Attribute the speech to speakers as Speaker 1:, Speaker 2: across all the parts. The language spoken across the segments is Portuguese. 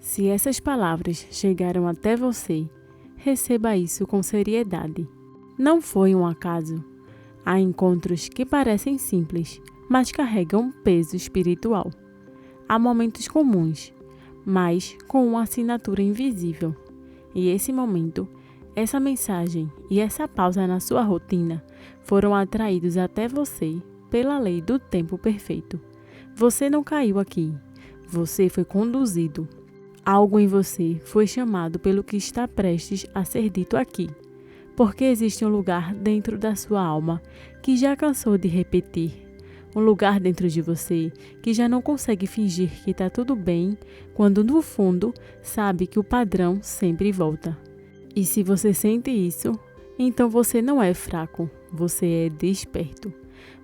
Speaker 1: Se essas palavras chegaram até você, receba isso com seriedade. Não foi um acaso. Há encontros que parecem simples, mas carregam peso espiritual. Há momentos comuns, mas com uma assinatura invisível. E esse momento, essa mensagem e essa pausa na sua rotina foram atraídos até você pela lei do tempo perfeito. Você não caiu aqui, você foi conduzido. Algo em você foi chamado pelo que está prestes a ser dito aqui, porque existe um lugar dentro da sua alma que já cansou de repetir, um lugar dentro de você que já não consegue fingir que está tudo bem, quando no fundo sabe que o padrão sempre volta. E se você sente isso, então você não é fraco, você é desperto.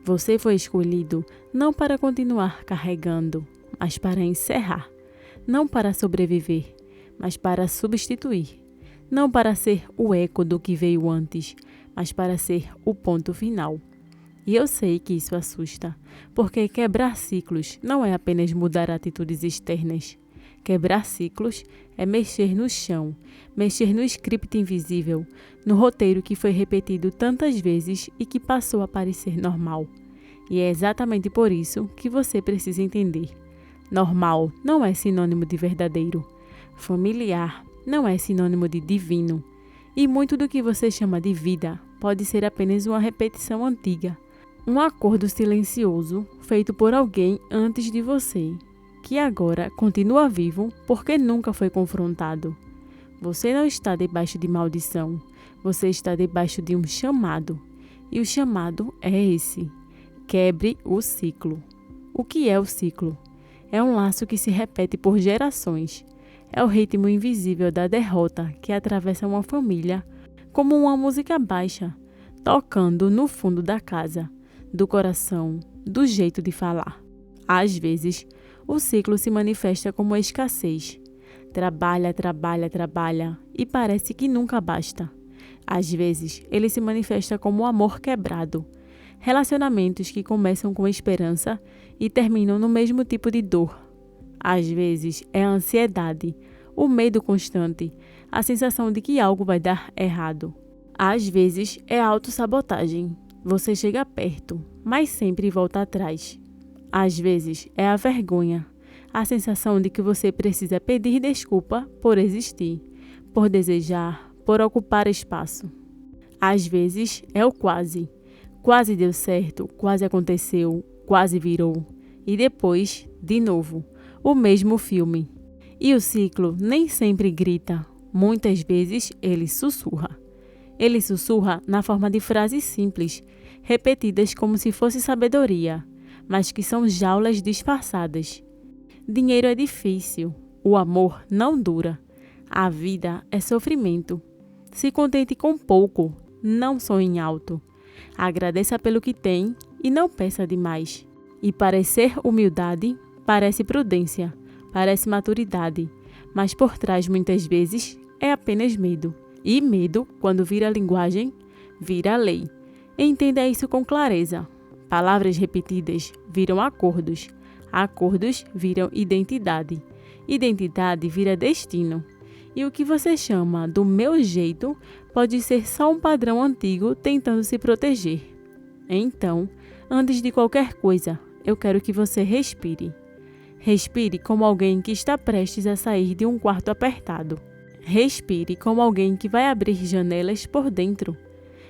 Speaker 1: Você foi escolhido não para continuar carregando, mas para encerrar. Não para sobreviver, mas para substituir. Não para ser o eco do que veio antes, mas para ser o ponto final. E eu sei que isso assusta, porque quebrar ciclos não é apenas mudar atitudes externas. Quebrar ciclos é mexer no chão, mexer no script invisível, no roteiro que foi repetido tantas vezes e que passou a parecer normal. E é exatamente por isso que você precisa entender. Normal não é sinônimo de verdadeiro. Familiar não é sinônimo de divino. E muito do que você chama de vida pode ser apenas uma repetição antiga. Um acordo silencioso feito por alguém antes de você, que agora continua vivo porque nunca foi confrontado. Você não está debaixo de maldição. Você está debaixo de um chamado. E o chamado é esse. Quebre o ciclo. O que é o ciclo? É um laço que se repete por gerações. É o ritmo invisível da derrota que atravessa uma família, como uma música baixa, tocando no fundo da casa, do coração, do jeito de falar. Às vezes, o ciclo se manifesta como a escassez. Trabalha, trabalha, trabalha e parece que nunca basta. Às vezes, ele se manifesta como o amor quebrado. Relacionamentos que começam com esperança e terminam no mesmo tipo de dor. Às vezes é a ansiedade, o medo constante, a sensação de que algo vai dar errado. Às vezes é a autossabotagem. Você chega perto, mas sempre volta atrás. Às vezes é a vergonha, a sensação de que você precisa pedir desculpa por existir, por desejar, por ocupar espaço. Às vezes é o quase. Quase deu certo, quase aconteceu, quase virou. E depois, de novo, o mesmo filme. E o ciclo nem sempre grita, muitas vezes ele sussurra. Ele sussurra na forma de frases simples, repetidas como se fosse sabedoria, mas que são jaulas disfarçadas. Dinheiro é difícil, o amor não dura, a vida é sofrimento. Se contente com pouco, não sonhe alto. Agradeça pelo que tem e não peça demais. E parecer humildade parece prudência, parece maturidade, mas por trás muitas vezes é apenas medo. E medo, quando vira linguagem, vira lei. Entenda isso com clareza. Palavras repetidas viram acordos. Acordos viram identidade. Identidade vira destino. E o que você chama do meu jeito pode ser só um padrão antigo tentando se proteger. Então, antes de qualquer coisa, eu quero que você respire. Respire como alguém que está prestes a sair de um quarto apertado. Respire como alguém que vai abrir janelas por dentro.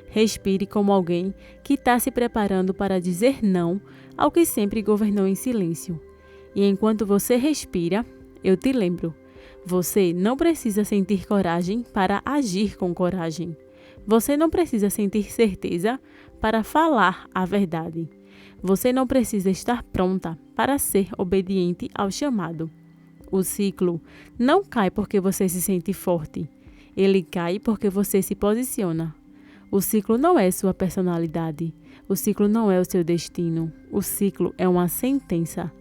Speaker 1: Respire como alguém que está se preparando para dizer não ao que sempre governou em silêncio. E enquanto você respira, eu te lembro. Você não precisa sentir coragem para agir com coragem. Você não precisa sentir certeza para falar a verdade. Você não precisa estar pronta para ser obediente ao chamado. O ciclo não cai porque você se sente forte. Ele cai porque você se posiciona. O ciclo não é sua personalidade. O ciclo não é o seu destino. O ciclo é uma sentença.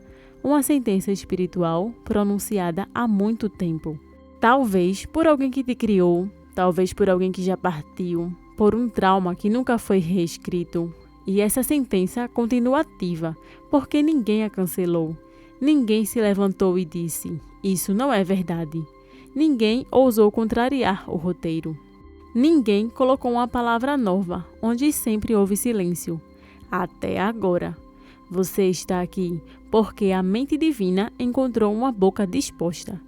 Speaker 1: Uma sentença espiritual pronunciada há muito tempo. Talvez por alguém que te criou, talvez por alguém que já partiu, por um trauma que nunca foi reescrito. E essa sentença continua ativa, porque ninguém a cancelou. Ninguém se levantou e disse, Isso não é verdade. Ninguém ousou contrariar o roteiro. Ninguém colocou uma palavra nova onde sempre houve silêncio. Até agora. Você está aqui porque a mente divina encontrou uma boca disposta.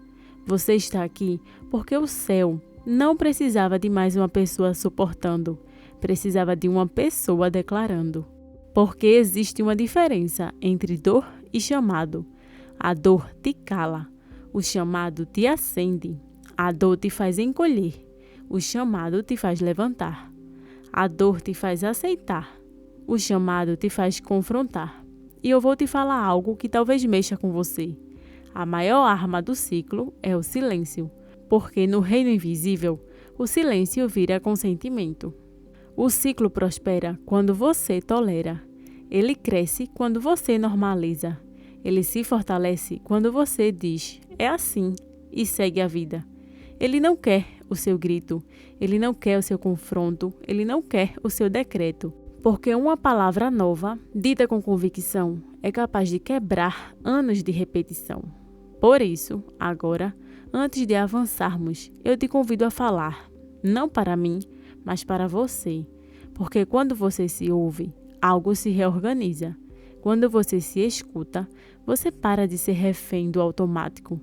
Speaker 1: Você está aqui porque o céu não precisava de mais uma pessoa suportando. Precisava de uma pessoa declarando. Porque existe uma diferença entre dor e chamado. A dor te cala. O chamado te acende. A dor te faz encolher. O chamado te faz levantar. A dor te faz aceitar. O chamado te faz confrontar. E eu vou te falar algo que talvez mexa com você. A maior arma do ciclo é o silêncio. Porque no reino invisível, o silêncio vira consentimento. O ciclo prospera quando você tolera. Ele cresce quando você normaliza. Ele se fortalece quando você diz, é assim, e segue a vida. Ele não quer o seu grito, ele não quer o seu confronto, ele não quer o seu decreto. Porque uma palavra nova, dita com convicção, é capaz de quebrar anos de repetição. Por isso, agora, antes de avançarmos, eu te convido a falar, não para mim, mas para você. Porque quando você se ouve, algo se reorganiza. Quando você se escuta, você para de ser refém do automático.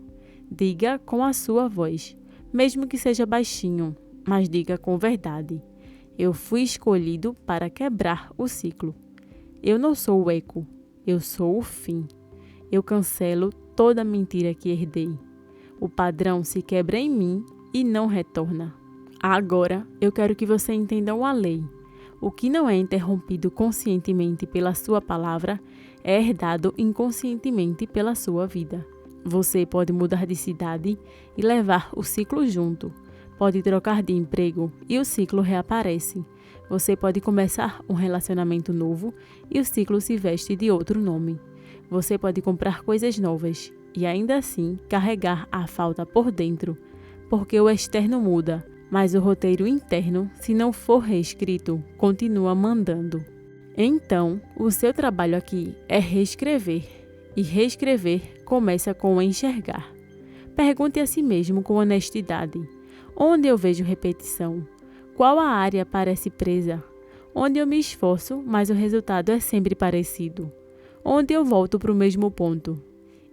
Speaker 1: Diga com a sua voz. Mesmo que seja baixinho, mas diga com verdade. Eu fui escolhido para quebrar o ciclo. Eu não sou o eco, eu sou o fim. Eu cancelo toda mentira que herdei. O padrão se quebra em mim e não retorna. Agora, eu quero que você entenda uma lei. O que não é interrompido conscientemente pela sua palavra é herdado inconscientemente pela sua vida. Você pode mudar de cidade e levar o ciclo junto. Pode trocar de emprego e o ciclo reaparece. Você pode começar um relacionamento novo e o ciclo se veste de outro nome. Você pode comprar coisas novas e ainda assim carregar a falta por dentro, porque o externo muda, mas o roteiro interno, se não for reescrito, continua mandando. Então, o seu trabalho aqui é reescrever. E reescrever começa com enxergar. Pergunte a si mesmo com honestidade. Onde eu vejo repetição? Qual a área parece presa? Onde eu me esforço, mas o resultado é sempre parecido? Onde eu volto para o mesmo ponto?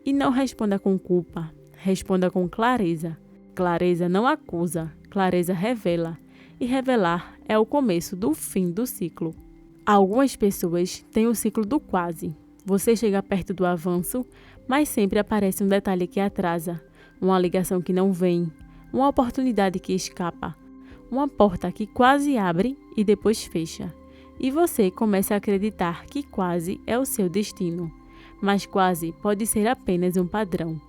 Speaker 1: E não responda com culpa, responda com clareza. Clareza não acusa, clareza revela. E revelar é o começo do fim do ciclo. Algumas pessoas têm o ciclo do quase. Você chega perto do avanço, mas sempre aparece um detalhe que atrasa, uma ligação que não vem, uma oportunidade que escapa, uma porta que quase abre e depois fecha. E você começa a acreditar que quase é o seu destino, mas quase pode ser apenas um padrão,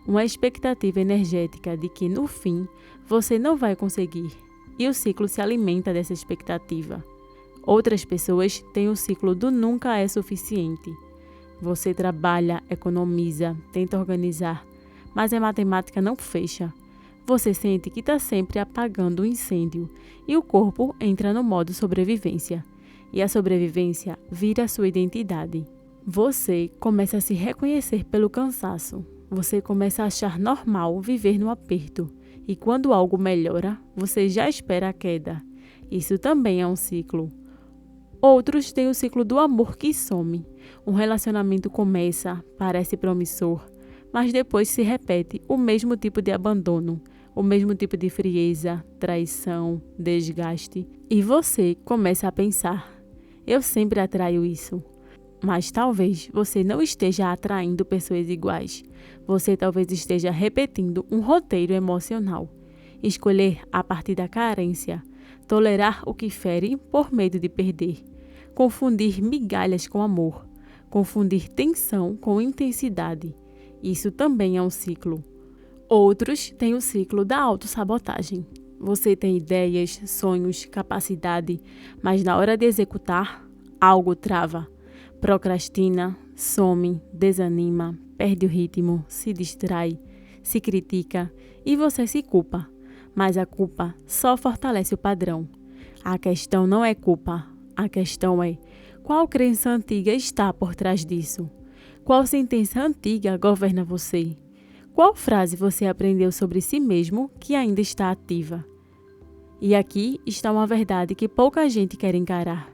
Speaker 1: uma expectativa energética de que no fim você não vai conseguir, e o ciclo se alimenta dessa expectativa. Outras pessoas têm o ciclo do nunca é suficiente. Você trabalha, economiza, tenta organizar, mas a matemática não fecha. Você sente que está sempre apagando o incêndio e o corpo entra no modo sobrevivência. E a sobrevivência vira a sua identidade. Você começa a se reconhecer pelo cansaço. Você começa a achar normal viver no aperto. E quando algo melhora, você já espera a queda. Isso também é um ciclo. Outros têm o ciclo do amor que some. Um relacionamento começa, parece promissor, mas depois se repete o mesmo tipo de abandono, o mesmo tipo de frieza, traição, desgaste. E você começa a pensar, eu sempre atraio isso. Mas talvez você não esteja atraindo pessoas iguais. Você talvez esteja repetindo um roteiro emocional. Escolher a partir da carência, tolerar o que fere por medo de perder, confundir migalhas com amor, confundir tensão com intensidade. Isso também é um ciclo. Outros têm o ciclo da autossabotagem. Você tem ideias, sonhos, capacidade, mas na hora de executar, algo trava. Procrastina, some, desanima, perde o ritmo, se distrai, se critica e você se culpa. Mas a culpa só fortalece o padrão. A questão não é culpa, a questão é qual crença antiga está por trás disso? Qual sentença antiga governa você? Qual frase você aprendeu sobre si mesmo que ainda está ativa? E aqui está uma verdade que pouca gente quer encarar.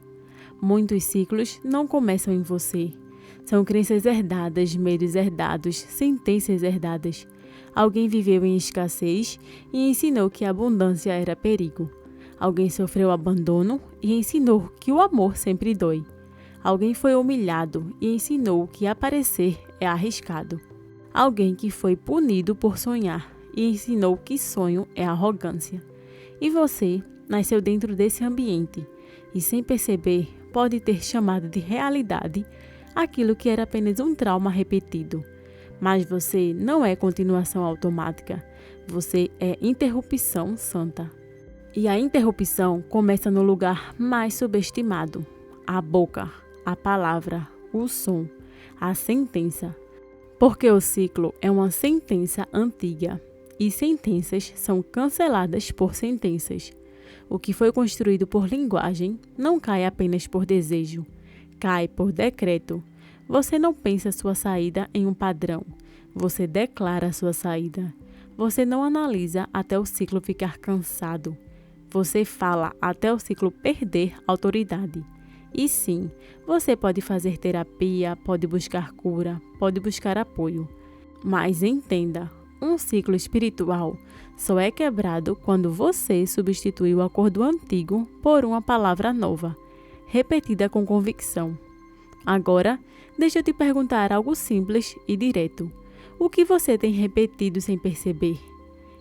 Speaker 1: Muitos ciclos não começam em você. São crenças herdadas, medos herdados, sentenças herdadas. Alguém viveu em escassez e ensinou que a abundância era perigo. Alguém sofreu abandono e ensinou que o amor sempre dói. Alguém foi humilhado e ensinou que aparecer é arriscado. Alguém que foi punido por sonhar e ensinou que sonho é arrogância. E você nasceu dentro desse ambiente e, sem perceber, pode ter chamado de realidade aquilo que era apenas um trauma repetido. Mas você não é continuação automática, você é interrupção santa. E a interrupção começa no lugar mais subestimado: a boca, a palavra, o som, a sentença. Porque o ciclo é uma sentença antiga e sentenças são canceladas por sentenças. O que foi construído por linguagem não cai apenas por desejo, cai por decreto. Você não pensa sua saída em um padrão, você declara sua saída. Você não analisa até o ciclo ficar cansado, você fala até o ciclo perder autoridade. E sim, você pode fazer terapia, pode buscar cura, pode buscar apoio. Mas entenda, um ciclo espiritual só é quebrado quando você substitui o acordo antigo por uma palavra nova, repetida com convicção. Agora, deixa eu te perguntar algo simples e direto. O que você tem repetido sem perceber?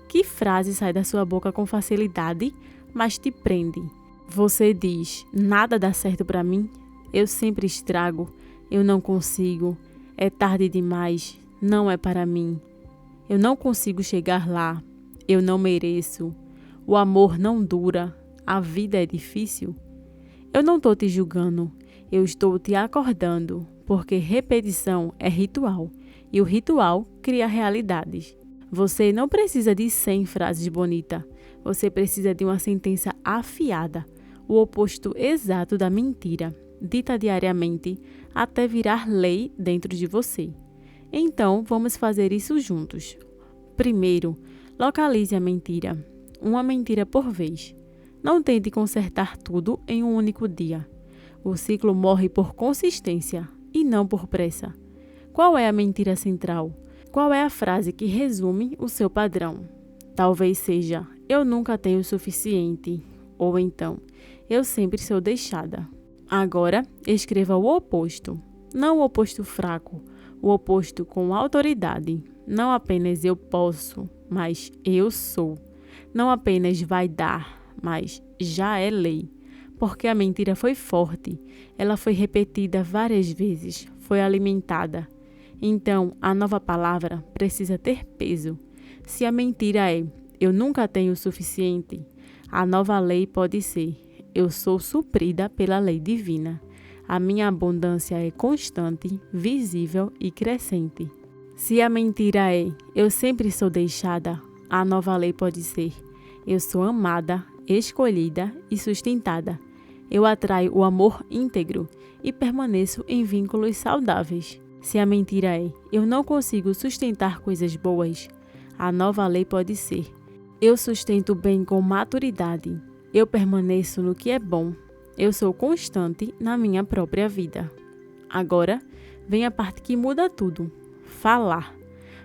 Speaker 1: Que frase sai da sua boca com facilidade, mas te prende? Você diz: nada dá certo para mim, eu sempre estrago, eu não consigo, é tarde demais, não é para mim, eu não consigo chegar lá, eu não mereço, o amor não dura, a vida é difícil. Eu não estou te julgando, eu estou te acordando, porque repetição é ritual e o ritual cria realidades. Você não precisa de 100 frases bonitas, você precisa de uma sentença afiada, o oposto exato da mentira, dita diariamente até virar lei dentro de você. Então, vamos fazer isso juntos. Primeiro, localize a mentira, uma mentira por vez. Não tente consertar tudo em um único dia. O ciclo morre por consistência e não por pressa. Qual é a mentira central? Qual é a frase que resume o seu padrão? Talvez seja: eu nunca tenho o suficiente. Ou então: eu sempre sou deixada. Agora, escreva o oposto. Não o oposto fraco, o oposto com autoridade. Não apenas eu posso, mas eu sou. Não apenas vai dar, mas já é lei. Porque a mentira foi forte, ela foi repetida várias vezes, foi alimentada. Então, a nova palavra precisa ter peso. Se a mentira é: eu nunca tenho o suficiente, a nova lei pode ser: eu sou suprida pela lei divina. A minha abundância é constante, visível e crescente. Se a mentira é: eu sempre sou deixada, a nova lei pode ser: eu sou amada, escolhida e sustentada. Eu atraio o amor íntegro e permaneço em vínculos saudáveis. Se a mentira é: eu não consigo sustentar coisas boas, a nova lei pode ser: eu sustento bem com maturidade. Eu permaneço no que é bom. Eu sou constante na minha própria vida. Agora, vem a parte que muda tudo. Falar.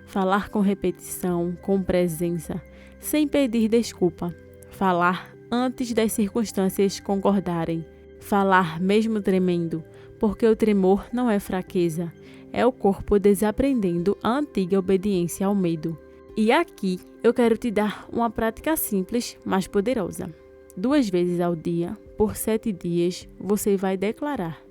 Speaker 1: Falar com repetição, com presença, sem pedir desculpa. Falar antes das circunstâncias concordarem. Falar mesmo tremendo, porque o tremor não é fraqueza. É o corpo desaprendendo a antiga obediência ao medo. E aqui eu quero te dar uma prática simples, mas poderosa. 2 vezes ao dia, por 7 dias, você vai declarar.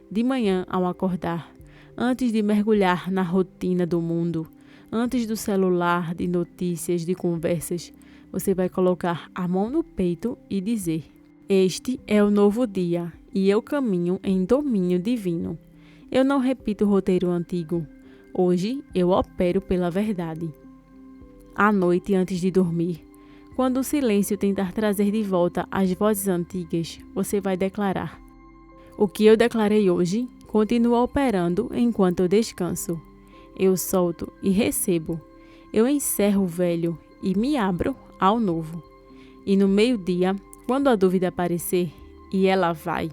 Speaker 1: De manhã ao acordar, antes de mergulhar na rotina do mundo, antes do celular, de notícias, de conversas, você vai colocar a mão no peito e dizer: este é o novo dia e eu caminho em domínio divino. Eu não repito o roteiro antigo. Hoje eu opero pela verdade. À noite, antes de dormir, quando o silêncio tentar trazer de volta as vozes antigas, você vai declarar: o que eu declarei hoje continua operando enquanto eu descanso. Eu solto e recebo. Eu encerro o velho e me abro ao novo. E no meio-dia, quando a dúvida aparecer, e ela vai,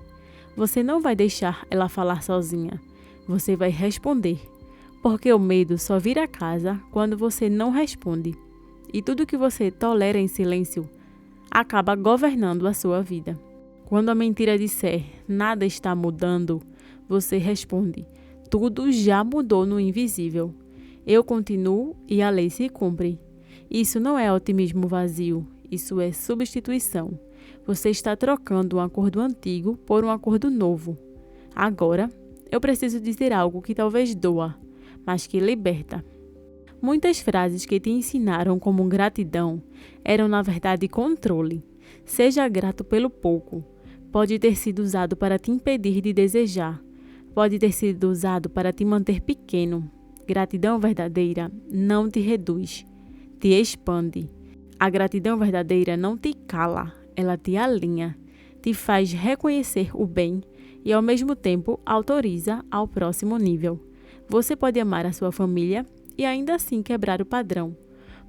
Speaker 1: você não vai deixar ela falar sozinha. Você vai responder, porque o medo só vira casa quando você não responde. E tudo que você tolera em silêncio acaba governando a sua vida. Quando a mentira disser nada está mudando, você responde: tudo já mudou no invisível. Eu continuo e a lei se cumpre. Isso não é otimismo vazio, isso é substituição. Você está trocando um acordo antigo por um acordo novo. Agora, eu preciso dizer algo que talvez doa, mas que liberta. Muitas frases que te ensinaram como gratidão eram na verdade controle. Seja grato pelo pouco. Pode ter sido usado para te impedir de desejar. Pode ter sido usado para te manter pequeno. Gratidão verdadeira não te reduz, te expande. A gratidão verdadeira não te cala, ela te alinha, te faz reconhecer o bem e ao mesmo tempo autoriza ao próximo nível. Você pode amar a sua família e ainda assim quebrar o padrão.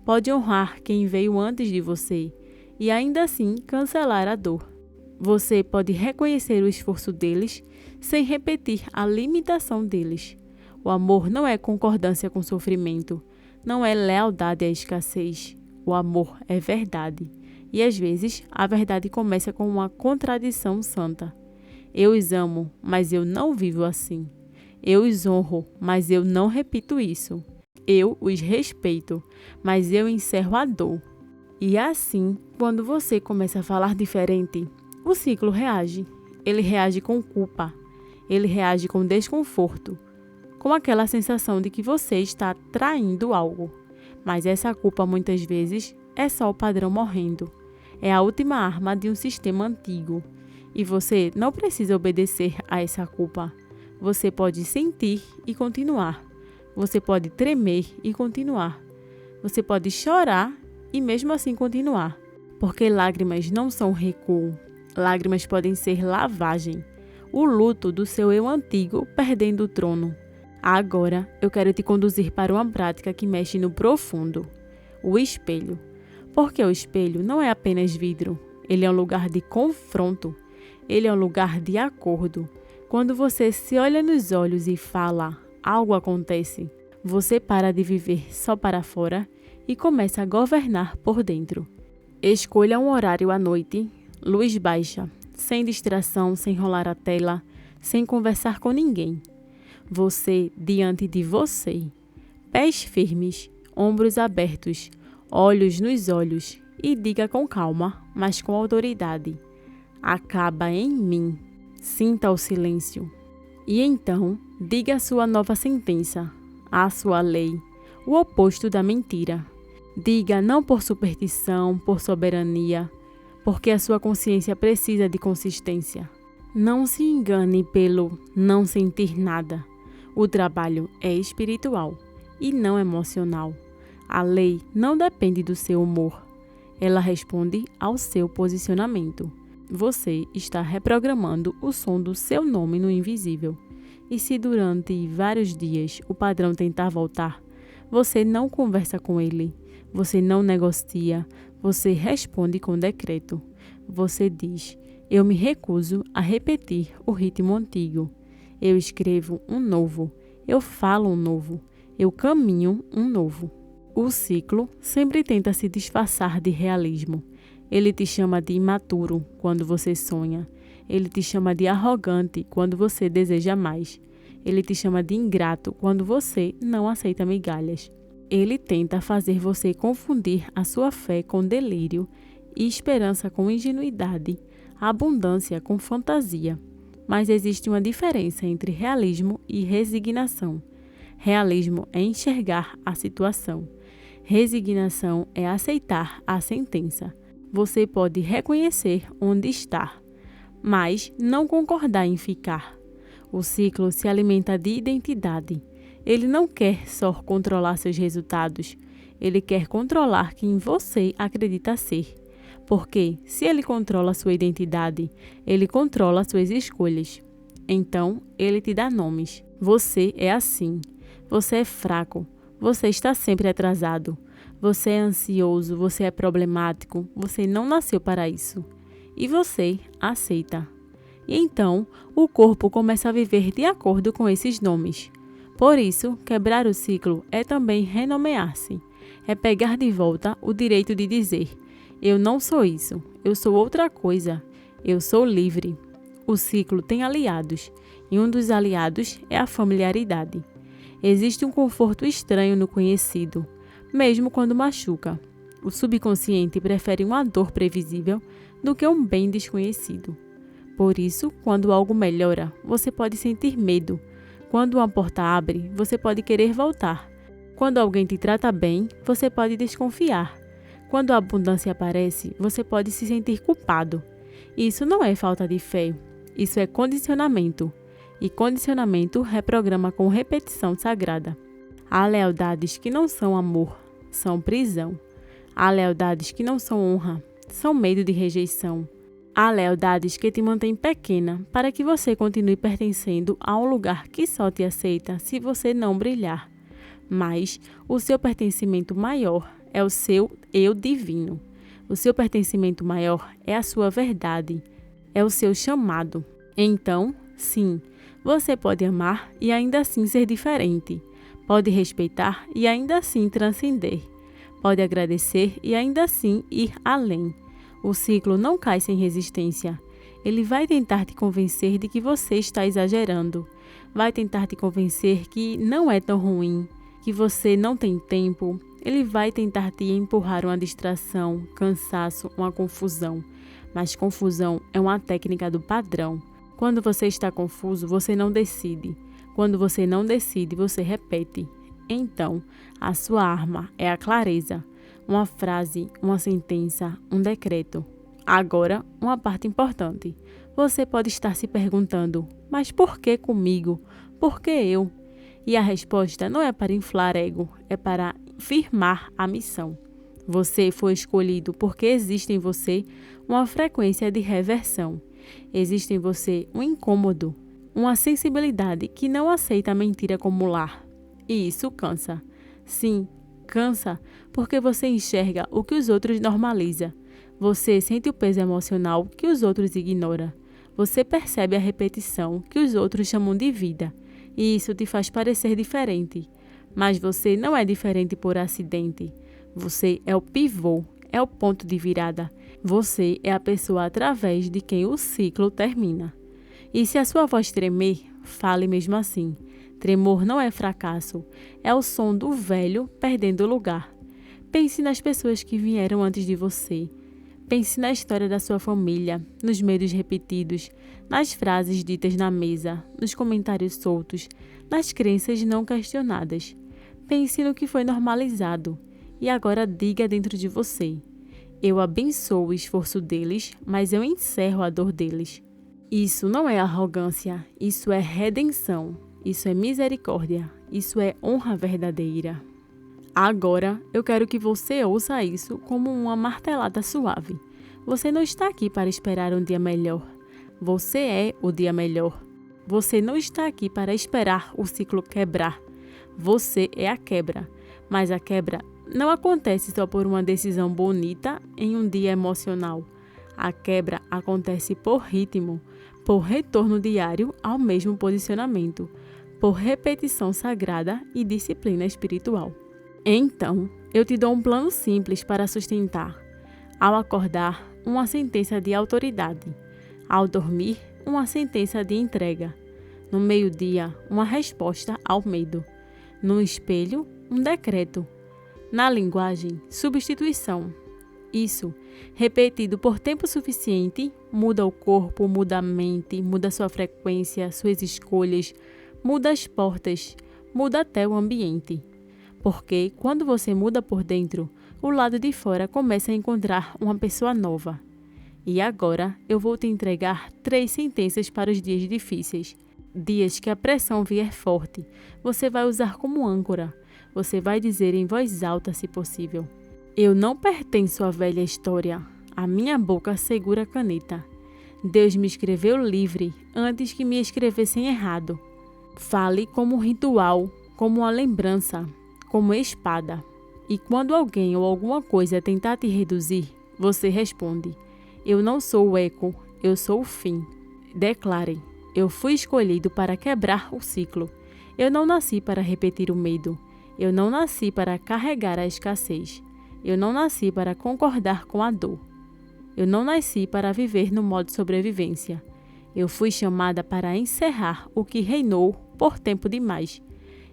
Speaker 1: Pode honrar quem veio antes de você e ainda assim cancelar a dor. Você pode reconhecer o esforço deles sem repetir a limitação deles. O amor não é concordância com sofrimento, não é lealdade à escassez. O amor é verdade. E às vezes a verdade começa com uma contradição santa. Eu os amo, mas eu não vivo assim. Eu os honro, mas eu não repito isso. Eu os respeito, mas eu encerro a dor. E assim, quando você começa a falar diferente, o ciclo reage. Ele reage com culpa. Ele reage com desconforto, com aquela sensação de que você está traindo algo. Mas essa culpa muitas vezes é só o padrão morrendo. É a última arma de um sistema antigo. E você não precisa obedecer a essa culpa. Você pode sentir e continuar. Você pode tremer e continuar. Você pode chorar e mesmo assim continuar. Porque lágrimas não são recuo. Lágrimas podem ser lavagem. O luto do seu eu antigo perdendo o trono. Agora, eu quero te conduzir para uma prática que mexe no profundo. O espelho. Porque o espelho não é apenas vidro. Ele é um lugar de confronto. Ele é um lugar de acordo. Quando você se olha nos olhos e fala, algo acontece. Você para de viver só para fora e começa a governar por dentro. Escolha um horário à noite, luz baixa, sem distração, sem rolar a tela, sem conversar com ninguém. Você diante de você. Pés firmes, ombros abertos, olhos nos olhos e diga com calma, mas com autoridade. Acaba em mim. Sinta o silêncio. E então, diga a sua nova sentença, a sua lei, o oposto da mentira. Diga não por superstição, por soberania, porque a sua consciência precisa de consistência. Não se engane pelo não sentir nada. O trabalho é espiritual e não emocional. A lei não depende do seu humor. Ela responde ao seu posicionamento. Você está reprogramando o som do seu nome no invisível. E se durante vários dias o padrão tentar voltar, você não conversa com ele, você não negocia, você responde com decreto. Você diz: eu me recuso a repetir o ritmo antigo. Eu escrevo um novo, eu falo um novo, eu caminho um novo. O ciclo sempre tenta se disfarçar de realismo. Ele te chama de imaturo quando você sonha. Ele te chama de arrogante quando você deseja mais. Ele te chama de ingrato quando você não aceita migalhas. Ele tenta fazer você confundir a sua fé com delírio e esperança com ingenuidade, abundância com fantasia. Mas existe uma diferença entre realismo e resignação. Realismo é enxergar a situação. Resignação é aceitar a sentença. Você pode reconhecer onde está, mas não concordar em ficar. O ciclo se alimenta de identidade. Ele não quer só controlar seus resultados. Ele quer controlar quem você acredita ser. Porque, se ele controla sua identidade, ele controla suas escolhas. Então, ele te dá nomes. Você é assim. Você é fraco. Você está sempre atrasado. Você é ansioso, você é problemático, você não nasceu para isso. E você aceita. E então, o corpo começa a viver de acordo com esses nomes. Por isso, quebrar o ciclo é também renomear-se. É pegar de volta o direito de dizer: eu não sou isso, eu sou outra coisa, eu sou livre. O ciclo tem aliados, e um dos aliados é a familiaridade. Existe um conforto estranho no conhecido, mesmo quando machuca. O subconsciente prefere uma dor previsível do que um bem desconhecido. Por isso, quando algo melhora, você pode sentir medo. Quando uma porta abre, você pode querer voltar. Quando alguém te trata bem, você pode desconfiar. Quando a abundância aparece, você pode se sentir culpado. Isso não é falta de fé, isso é condicionamento. E condicionamento reprograma com repetição sagrada. Há lealdades que não são amor, são prisão. Há lealdades que não são honra, são medo de rejeição. Há lealdades que te mantêm pequena para que você continue pertencendo a um lugar que só te aceita se você não brilhar. Mas o seu pertencimento maior é o seu eu divino. O seu pertencimento maior é a sua verdade, é o seu chamado. Então, sim, você pode amar e ainda assim ser diferente. Pode respeitar e ainda assim transcender. Pode agradecer e ainda assim ir além. O ciclo não cai sem resistência. Ele vai tentar te convencer de que você está exagerando. Vai tentar te convencer que não é tão ruim, que você não tem tempo. Ele vai tentar te empurrar uma distração, cansaço, uma confusão. Mas confusão é uma técnica do padrão. Quando você está confuso, você não decide. Quando você não decide, você repete. Então, a sua arma é a clareza. Uma frase, uma sentença, um decreto. Agora, uma parte importante. Você pode estar se perguntando: mas por que comigo? Por que eu? E a resposta não é para inflar ego, é para firmar a missão. Você foi escolhido porque existe em você uma frequência de reversão. Existe em você um incômodo, uma sensibilidade que não aceita a mentira como lar. E isso cansa. Sim, cansa, porque você enxerga o que os outros normalizam. Você sente o peso emocional que os outros ignoram. Você percebe a repetição que os outros chamam de vida. E isso te faz parecer diferente. Mas você não é diferente por acidente. Você é o pivô, é o ponto de virada. Você é a pessoa através de quem o ciclo termina. E se a sua voz tremer, fale mesmo assim. Tremor não é fracasso, é o som do velho perdendo lugar. Pense nas pessoas que vieram antes de você. Pense na história da sua família, nos medos repetidos, nas frases ditas na mesa, nos comentários soltos, nas crenças não questionadas. Pense no que foi normalizado e agora diga dentro de você: eu abençoo o esforço deles, mas eu encerro a dor deles. Isso não é arrogância, isso é redenção, isso é misericórdia, isso é honra verdadeira. Agora, eu quero que você ouça isso como uma martelada suave. Você não está aqui para esperar um dia melhor. Você é o dia melhor. Você não está aqui para esperar o ciclo quebrar. Você é a quebra. Mas a quebra não acontece só por uma decisão bonita em um dia emocional. A quebra acontece por ritmo, por retorno diário ao mesmo posicionamento, por repetição sagrada e disciplina espiritual. Então, eu te dou um plano simples para sustentar. Ao acordar, uma sentença de autoridade. Ao dormir, uma sentença de entrega. No meio-dia, uma resposta ao medo. No espelho, um decreto. Na linguagem, substituição. Isso, repetido por tempo suficiente, muda o corpo, muda a mente, muda sua frequência, suas escolhas, muda as portas, muda até o ambiente. Porque quando você muda por dentro, o lado de fora começa a encontrar uma pessoa nova. E agora eu vou te entregar 3 sentenças para os dias difíceis. Dias que a pressão vier forte, você vai usar como âncora. Você vai dizer em voz alta, se possível: eu não pertenço à velha história. A minha boca segura a caneta. Deus me escreveu livre antes que me escrevessem errado. Fale como um ritual, como uma lembrança, como espada. E quando alguém ou alguma coisa tentar te reduzir, você responde: eu não sou o eco, eu sou o fim. Declare: eu fui escolhido para quebrar o ciclo. Eu não nasci para repetir o medo. Eu não nasci para carregar a escassez. Eu não nasci para concordar com a dor. Eu não nasci para viver no modo sobrevivência. Eu fui chamada para encerrar o que reinou por tempo demais.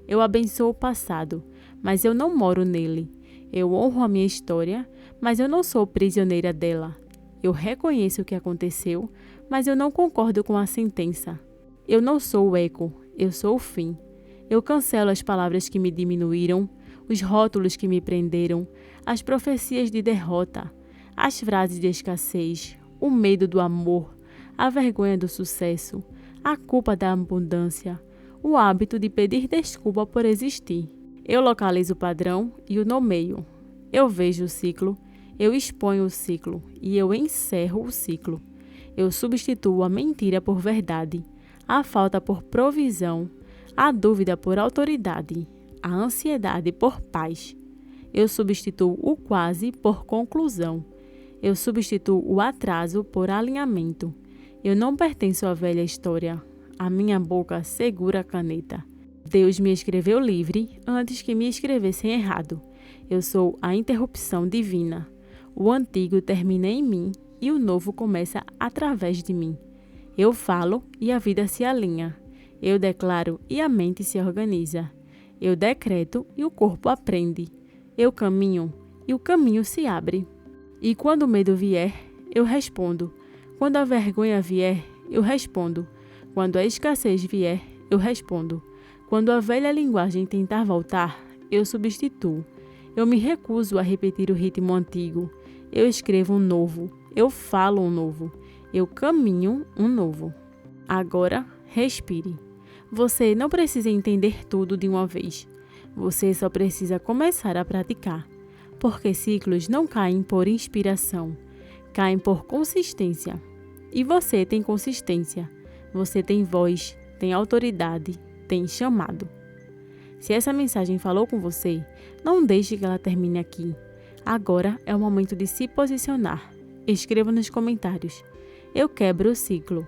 Speaker 1: Eu abençoo o passado, mas eu não moro nele. Eu honro a minha história, mas eu não sou prisioneira dela. Eu reconheço o que aconteceu, mas eu não concordo com a sentença. Eu não sou o eco, eu sou o fim. Eu cancelo as palavras que me diminuíram, os rótulos que me prenderam, as profecias de derrota, as frases de escassez, o medo do amor, a vergonha do sucesso, a culpa da abundância, o hábito de pedir desculpa por existir. Eu localizo o padrão e o nomeio. Eu vejo o ciclo, eu exponho o ciclo e eu encerro o ciclo. Eu substituo a mentira por verdade, a falta por provisão, a dúvida por autoridade, a ansiedade por paz. Eu substituo o quase por conclusão. Eu substituo o atraso por alinhamento. Eu não pertenço à velha história. A minha boca segura a caneta. Deus me escreveu livre antes que me escrevessem errado. Eu sou a interrupção divina. O antigo termina em mim e o novo começa através de mim. Eu falo e a vida se alinha. Eu declaro e a mente se organiza. Eu decreto e o corpo aprende. Eu caminho e o caminho se abre. E quando o medo vier, eu respondo. Quando a vergonha vier, eu respondo. Quando a escassez vier, eu respondo. Quando a velha linguagem tentar voltar, eu substituo. Eu me recuso a repetir o ritmo antigo. Eu escrevo um novo. Eu falo um novo. Eu caminho um novo. Agora, respire. Você não precisa entender tudo de uma vez. Você só precisa começar a praticar. Porque ciclos não caem por inspiração. Caem por consistência. E você tem consistência. Você tem voz, tem autoridade, tem chamado. Se essa mensagem falou com você, não deixe que ela termine aqui. Agora é o momento de se posicionar. Escreva nos comentários: eu quebro o ciclo.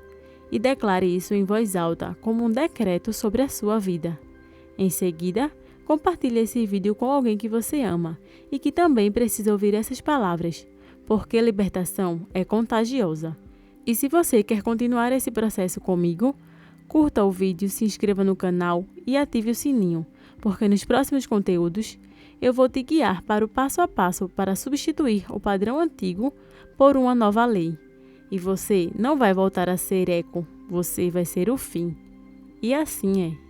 Speaker 1: E declare isso em voz alta, como um decreto sobre a sua vida. Em seguida, compartilhe esse vídeo com alguém que você ama e que também precisa ouvir essas palavras, porque libertação é contagiosa. E se você quer continuar esse processo comigo, curta o vídeo, se inscreva no canal e ative o sininho, porque nos próximos conteúdos eu vou te guiar para o passo a passo para substituir o padrão antigo por uma nova lei. E você não vai voltar a ser eco, você vai ser o fim. E assim é.